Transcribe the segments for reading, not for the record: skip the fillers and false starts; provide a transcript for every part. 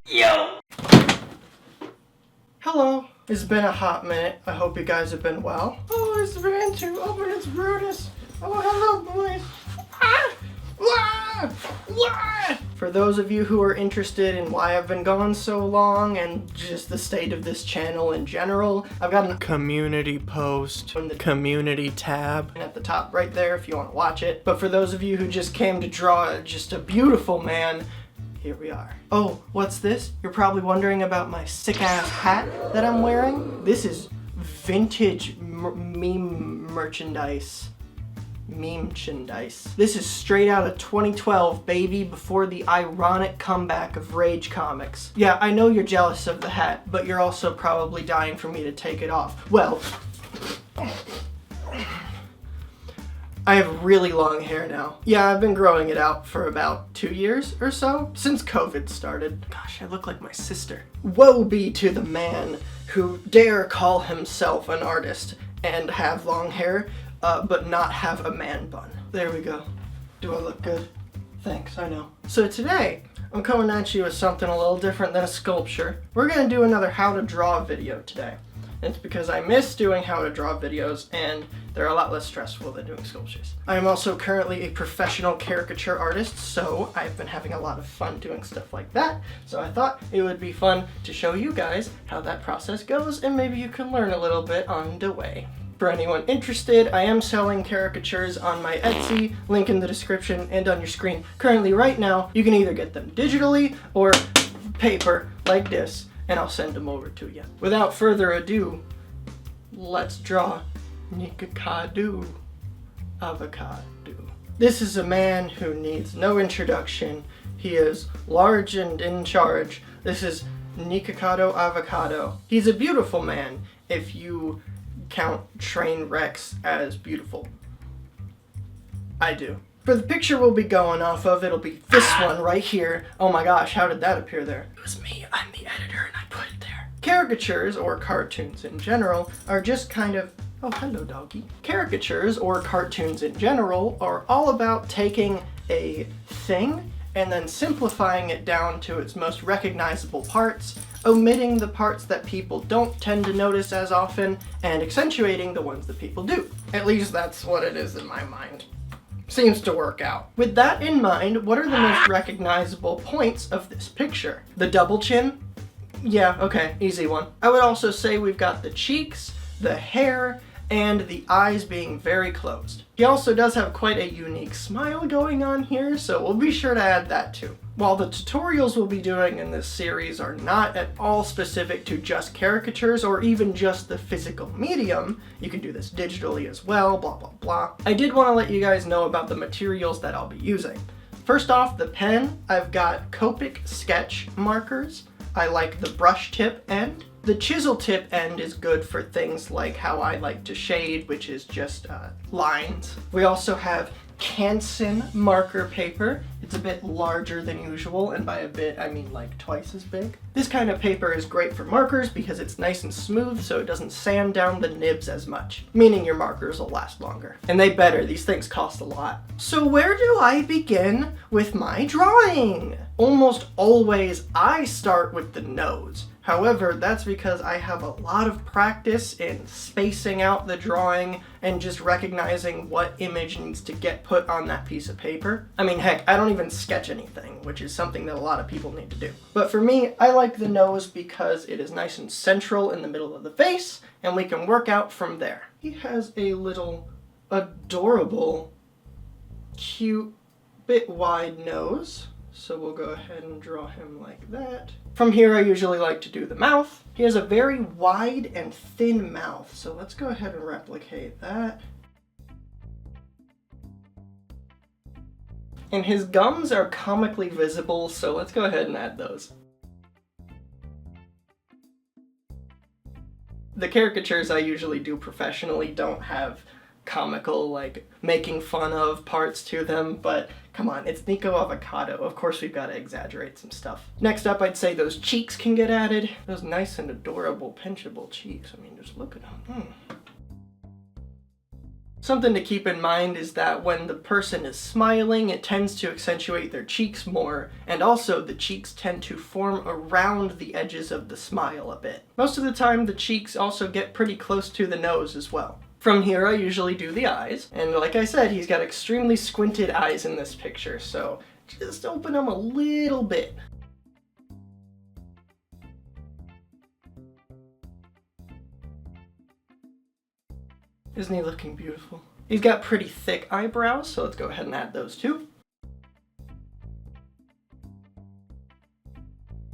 Yo! Hello. It's been a hot minute. I hope you guys have been well. Oh, it's been to open its Brutus. Oh, hello, boys. Ah! Ah! Ah! For those of you who are interested in why I've been gone so long and just the state of this channel in general, I've got a community post in the community tab at the top right there if you want to watch it. But for those of you who just came to draw just a beautiful man, here we are. Oh, what's this? You're probably wondering about my sick-ass hat that I'm wearing. This is vintage meme merchandise. This is straight out of 2012, baby, before the ironic comeback of Rage Comics. Yeah, I know you're jealous of the hat, but you're also probably dying for me to take it off. Well, I have really long hair now. Yeah, I've been growing it out for about 2 years or so, since COVID started. Gosh, I look like my sister. Woe be to the man who dare call himself an artist and have long hair, but not have a man bun. There we go. Do I look good? Thanks, I know. So today, I'm coming at you with something a little different than a sculpture. We're gonna do another how to draw video today. It's because I miss doing how to draw videos and they're a lot less stressful than doing sculptures. I am also currently a professional caricature artist, so I've been having a lot of fun doing stuff like that. So I thought it would be fun to show you guys how that process goes and maybe you can learn a little bit on the way. For anyone interested, I am selling caricatures on my Etsy, link in the description and on your screen. Currently right now, you can either get them digitally or paper like this, and I'll send them over to you. Without further ado, let's draw NIKOCADO avocado. This is a man who needs no introduction. He is large and in charge. This is NIKOCADO avocado. He's a beautiful man if you count train wrecks as beautiful. I do. For the picture we'll be going off of, it'll be this one right here. Oh my gosh, how did that appear there? It was me, I'm the editor and I put it there. Caricatures, or cartoons in general, are just kind of, oh hello doggy. Caricatures, or cartoons in general, are all about taking a thing and then simplifying it down to its most recognizable parts, omitting the parts that people don't tend to notice as often, and accentuating the ones that people do. At least that's what it is in my mind. Seems to work out. With that in mind, what are the most recognizable points of this picture? The double chin? Yeah, okay, easy one. I would also say we've got the cheeks, the hair, and the eyes being very closed. He also does have quite a unique smile going on here, so we'll be sure to add that too. While the tutorials we'll be doing in this series are not at all specific to just caricatures or even just the physical medium, you can do this digitally as well, blah blah blah. I did want to let you guys know about the materials that I'll be using. First off, the pen. I've got Copic sketch markers. I like the brush tip end. The chisel tip end is good for things like how I like to shade, which is just lines. We also have Canson marker paper. It's a bit larger than usual, and by a bit I mean like twice as big. This kind of paper is great for markers because it's nice and smooth so it doesn't sand down the nibs as much, meaning your markers will last longer. And they better, these things cost a lot. So where do I begin with my drawing? Almost always I start with the nose. However, that's because I have a lot of practice in spacing out the drawing and just recognizing what image needs to get put on that piece of paper. I mean, heck, I don't even sketch anything, which is something that a lot of people need to do. But for me, I like the nose because it is nice and central in the middle of the face, and we can work out from there. He has a little adorable, cute, bit wide nose. So we'll go ahead and draw him like that. From here, I usually like to do the mouth. He has a very wide and thin mouth, so let's go ahead and replicate that. And his gums are comically visible, so let's go ahead and add those. The caricatures I usually do professionally don't have comical, like, making fun of parts to them, but come on, it's Nico Avocado. Of course we've got to exaggerate some stuff. Next up, I'd say those cheeks can get added. Those nice and adorable, pinchable cheeks. I mean, just look at them. Something to keep in mind is that when the person is smiling, it tends to accentuate their cheeks more, and also the cheeks tend to form around the edges of the smile a bit. Most of the time, the cheeks also get pretty close to the nose as well. From here, I usually do the eyes, and like I said, he's got extremely squinted eyes in this picture, so just open them a little bit. Isn't he looking beautiful? He's got pretty thick eyebrows, so let's go ahead and add those too.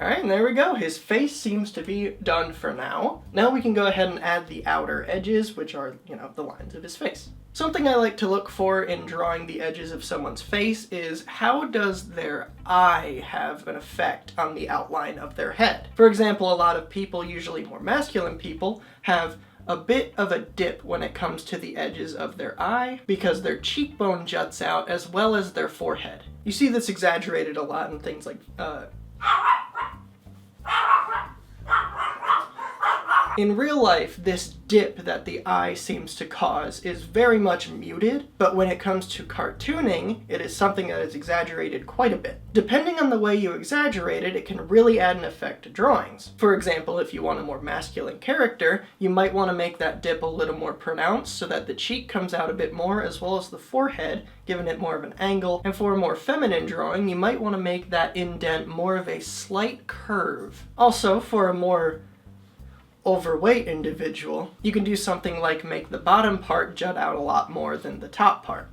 Alright, and there we go. His face seems to be done for now. Now we can go ahead and add the outer edges, which are, the lines of his face. Something I like to look for in drawing the edges of someone's face is how does their eye have an effect on the outline of their head? For example, a lot of people, usually more masculine people, have a bit of a dip when it comes to the edges of their eye because their cheekbone juts out as well as their forehead. You see this exaggerated a lot in things like in real life, this dip that the eye seems to cause is very much muted, but when it comes to cartooning, it is something that is exaggerated quite a bit. Depending on the way you exaggerate it, it can really add an effect to drawings. For example, if you want a more masculine character, you might want to make that dip a little more pronounced so that the cheek comes out a bit more as well as the forehead, giving it more of an angle. And for a more feminine drawing, you might want to make that indent more of a slight curve. Also, for a more overweight individual, you can do something like make the bottom part jut out a lot more than the top part.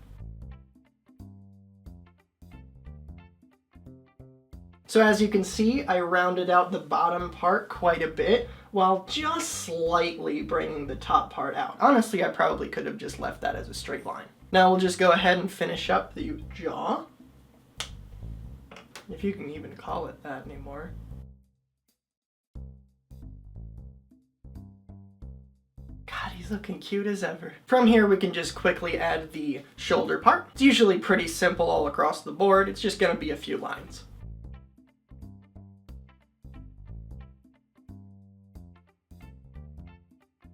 So as you can see, I rounded out the bottom part quite a bit while just slightly bringing the top part out. Honestly, I probably could have just left that as a straight line. Now we'll just go ahead and finish up the jaw, if you can even call it that anymore. God, he's looking cute as ever. From here, we can just quickly add the shoulder part. It's usually pretty simple all across the board. It's just gonna be a few lines.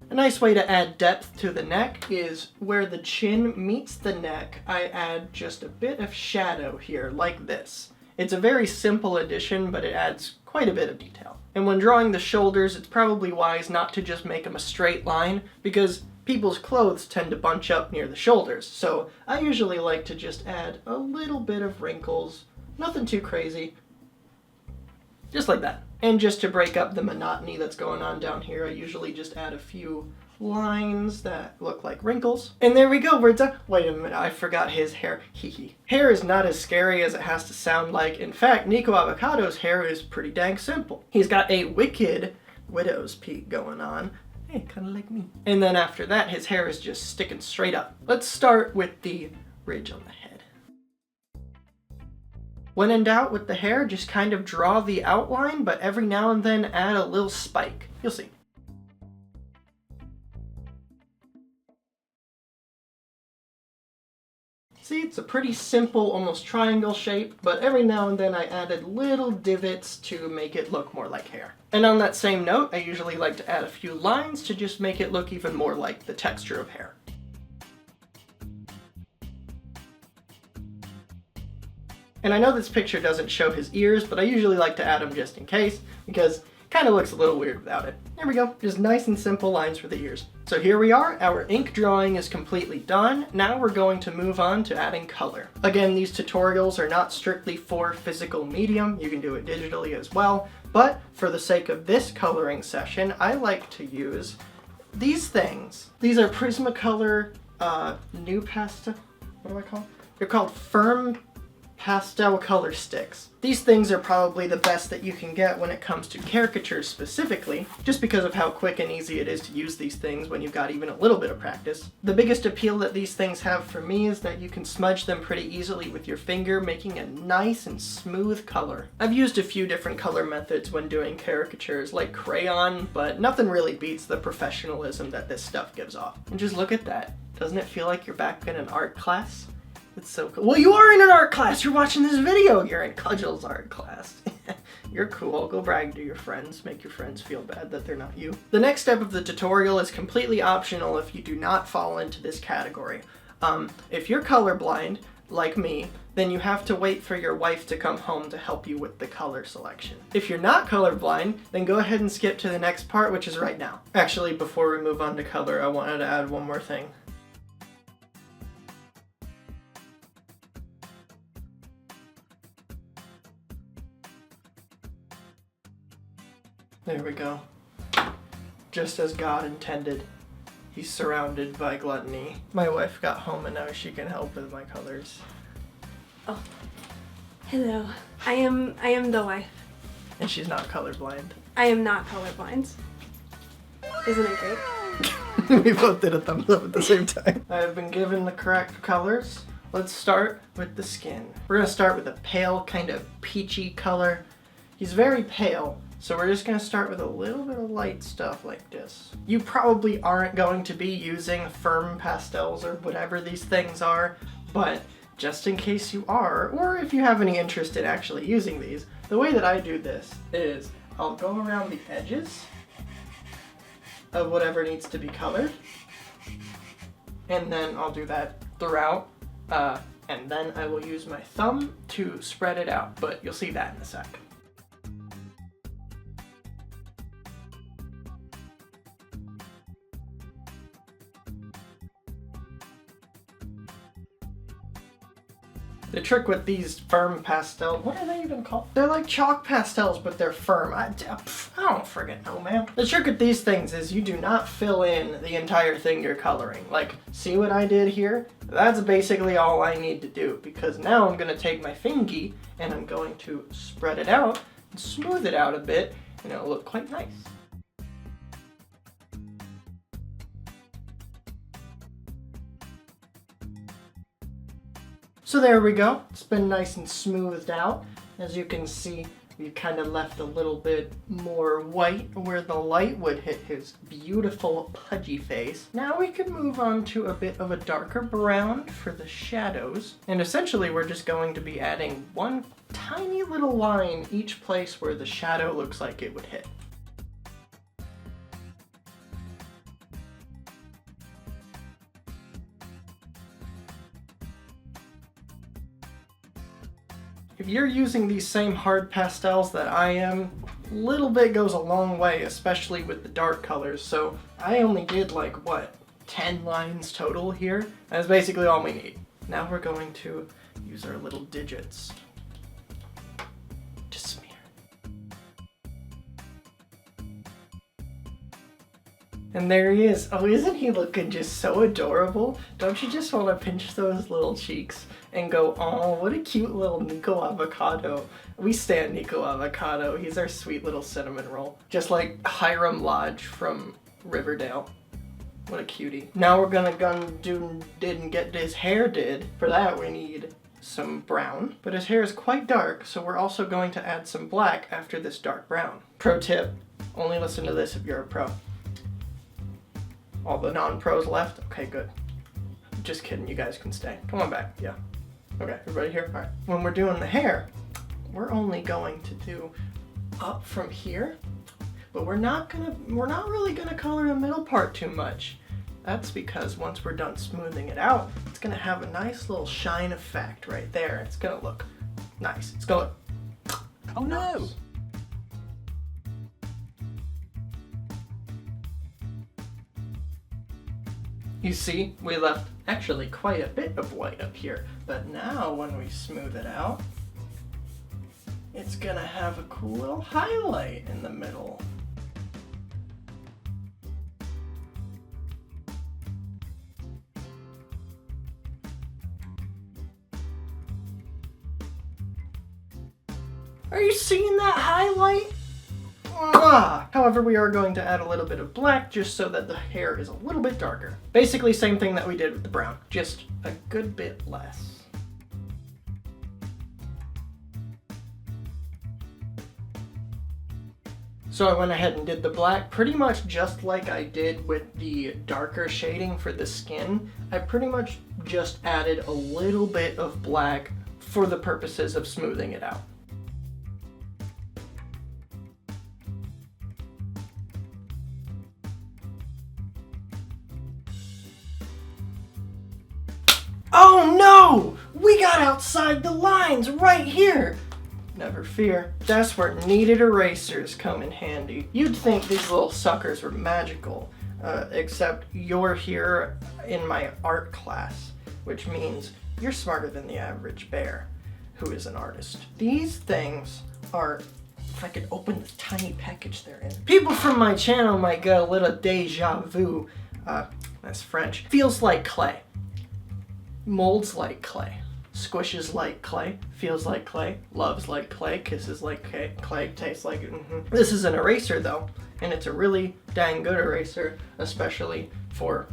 A nice way to add depth to the neck is where the chin meets the neck, I add just a bit of shadow here, like this. It's a very simple addition, but it adds quite a bit of detail. And when drawing the shoulders, it's probably wise not to just make them a straight line, because people's clothes tend to bunch up near the shoulders. So I usually like to just add a little bit of wrinkles, nothing too crazy, just like that. And just to break up the monotony that's going on down here, I usually just add a few lines that look like wrinkles. And there we go, we're done. Wait a minute, I forgot his hair. Hee. Hair is not as scary as it has to sound like. In fact, NIKOAVOCADO's hair is pretty dang simple. He's got a wicked widow's peak going on. Hey, kind of like me. And then after that, his hair is just sticking straight up. Let's start with the ridge on the head. When in doubt with the hair, just kind of draw the outline, but every now and then add a little spike. You'll see. See, it's a pretty simple, almost triangle shape, but every now and then I added little divots to make it look more like hair. And on that same note, I usually like to add a few lines to just make it look even more like the texture of hair. And I know this picture doesn't show his ears, but I usually like to add them just in case, because it kind of looks a little weird without it. There we go, just nice and simple lines for the ears. So here we are, our ink drawing is completely done. Now we're going to move on to adding color. Again, these tutorials are not strictly for physical medium, you can do it digitally as well, but for the sake of this coloring session, I like to use these things. These are Prismacolor New Pastel, what do I call them? They're called Firm Pastel color sticks. These things are probably the best that you can get when it comes to caricatures specifically, just because of how quick and easy it is to use these things when you've got even a little bit of practice. The biggest appeal that these things have for me is that you can smudge them pretty easily with your finger, making a nice and smooth color. I've used a few different color methods when doing caricatures, like crayon, but nothing really beats the professionalism that this stuff gives off. And just look at that. Doesn't it feel like you're back in an art class? It's so cool. Well, you are in an art class! You're watching this video! You're in Cudgel's art class. You're cool. Go brag to your friends. Make your friends feel bad that they're not you. The next step of the tutorial is completely optional if you do not fall into this category. If you're colorblind, like me, then you have to wait for your wife to come home to help you with the color selection. If you're not colorblind, then go ahead and skip to the next part, which is right now. Actually, before we move on to color, I wanted to add one more thing. There we go. Just as God intended. He's surrounded by gluttony. My wife got home and now she can help with my colors. Oh, hello. I am the wife. And she's not colorblind. I am not colorblind. Isn't it great? We both did a thumbs up at the same time. I have been given the correct colors. Let's start with the skin. We're gonna start with a pale, kind of peachy color. He's very pale. So we're just gonna start with a little bit of light stuff like this. You probably aren't going to be using firm pastels or whatever these things are, but just in case you are, or if you have any interest in actually using these, the way that I do this is I'll go around the edges of whatever needs to be colored, and then I'll do that throughout, and then I will use my thumb to spread it out, but you'll see that in a sec. The trick with these firm pastels, what are they even called? They're like chalk pastels, but they're firm. I don't friggin' know, man. The trick with these things is you do not fill in the entire thing you're coloring. Like, see what I did here? That's basically all I need to do, because now I'm gonna take my fingy and I'm going to spread it out and smooth it out a bit, and it'll look quite nice. So there we go. It's been nice and smoothed out. As you can see, we kind of left a little bit more white where the light would hit his beautiful pudgy face. Now we can move on to a bit of a darker brown for the shadows. And essentially we're just going to be adding one tiny little line each place where the shadow looks like it would hit. If you're using these same hard pastels that I am, a little bit goes a long way, especially with the dark colors. So I only did like, what, 10 lines total here? That's basically all we need. Now we're going to use our little digits to smear. And there he is. Oh, isn't he looking just so adorable? Don't you just want to pinch those little cheeks and go, oh, what a cute little NIKOCADO. We stand NIKOCADO. He's our sweet little cinnamon roll. Just like Hiram Lodge from Riverdale. What a cutie. Now we're gonna do didn't get his hair did. For that we need some brown, but his hair is quite dark, so we're also going to add some black after this dark brown. Pro tip, only listen to this if you're a pro. All the non-pros left? Okay, good. Just kidding, you guys can stay. Come on back, yeah. Okay, everybody here? All right. When we're doing the hair, we're only going to do up from here, but we're not really gonna color the middle part too much. That's because once we're done smoothing it out, it's gonna have a nice little shine effect right there. It's gonna look nice. It's gonna look oh no! Nice. You see, we left actually quite a bit of white up here, but now when we smooth it out, it's gonna have a cool little highlight in the middle. Are you seeing that highlight? However, we are going to add a little bit of black just so that the hair is a little bit darker. Basically same thing that we did with the brown, just a good bit less. So I went ahead and did the black pretty much just like I did with the darker shading for the skin. I pretty much just added a little bit of black for the purposes of smoothing it out. We got outside the lines right here! Never fear. That's where kneaded erasers come in handy. You'd think these little suckers were magical, except you're here in my art class, which means you're smarter than the average bear, who is an artist. These things are, if I could open the tiny package they're in. People from my channel might get a little deja vu, that's French. Feels like clay. Molds like clay. Squishes like clay, feels like clay, loves like clay, kisses like clay, tastes like it. This is an eraser though, and it's a really dang good eraser, especially for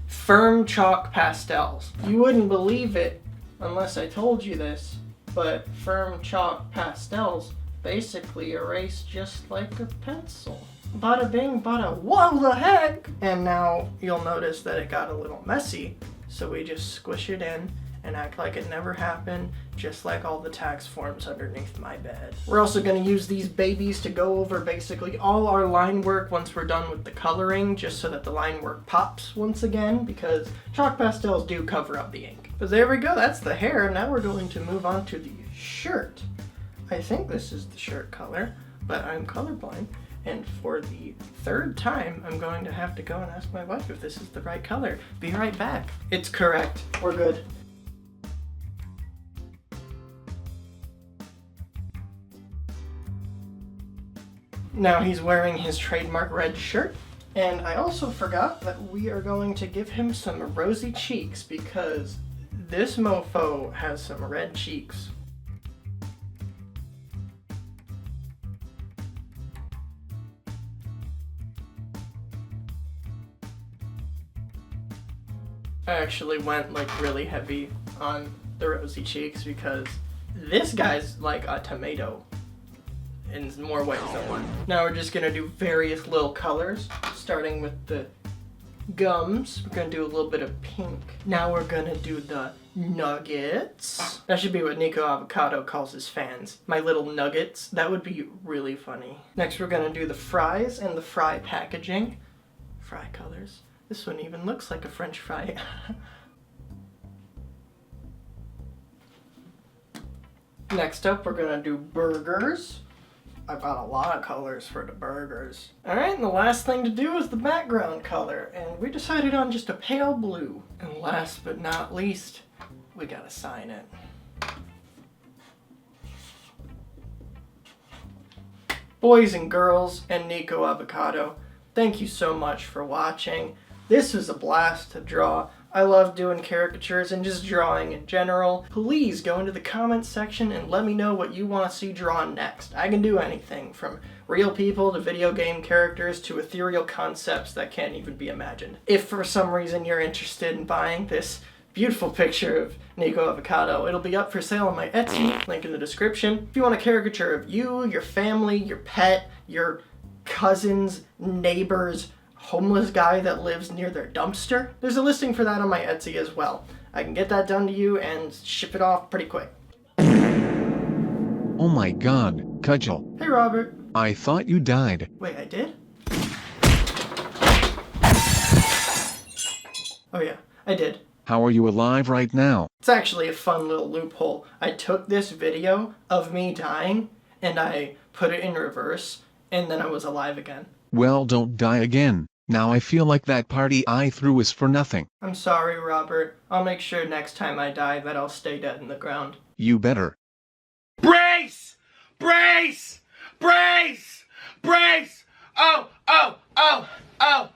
firm chalk pastels. You wouldn't believe it unless I told you this, but firm chalk pastels basically erase just like a pencil. Bada bing, bada, whoa the heck! And now you'll notice that it got a little messy, so we just squish it in and act like it never happened, just like all the tax forms underneath my bed. We're also going to use these babies to go over basically all our line work once we're done with the coloring, just so that the line work pops once again, because chalk pastels do cover up the ink. But there we go, that's the hair. Now we're going to move on to the shirt. I think this is the shirt color, but I'm colorblind. And for the third time, I'm going to have to go and ask my wife if this is the right color. Be right back. It's correct. We're good. Now he's wearing his trademark red shirt. And I also forgot that we are going to give him some rosy cheeks because this mofo has some red cheeks. I actually went like really heavy on the rosy cheeks because this guy's like a tomato in more ways than one. Now we're just gonna do various little colors, starting with the gums. We're gonna do a little bit of pink. Now we're gonna do the nuggets. That should be what NIKOCADO calls his fans. My little nuggets. That would be really funny. Next we're gonna do the fries and the fry packaging. Fry colors. This one even looks like a French fry. Next up, we're gonna do burgers. I've got a lot of colors for the burgers. All right, and the last thing to do is the background color, and we decided on just a pale blue. And last but not least, we gotta sign it. Boys and girls and NIKOCADO, thank you so much for watching. This was a blast to draw. I love doing caricatures and just drawing in general. Please go into the comments section and let me know what you want to see drawn next. I can do anything from real people to video game characters to ethereal concepts that can't even be imagined. If for some reason you're interested in buying this beautiful picture of NIKOCADO, it'll be up for sale on my Etsy, link in the description. If you want a caricature of you, your family, your pet, your cousins, neighbors, homeless guy that lives near their dumpster, there's a listing for that on my Etsy as well. I can get that done to you and ship it off pretty quick. Oh my god, Cudgel. Hey Robert. I thought you died. Wait, I did? Oh yeah, I did. How are you alive right now? It's actually a fun little loophole. I took this video of me dying and I put it in reverse and then I was alive again. Well, don't die again. Now I feel like that party I threw is for nothing. I'm sorry, Robert. I'll make sure next time I die that I'll stay dead in the ground. You better. Brace! Brace! Brace! Brace! Oh, oh, oh, oh!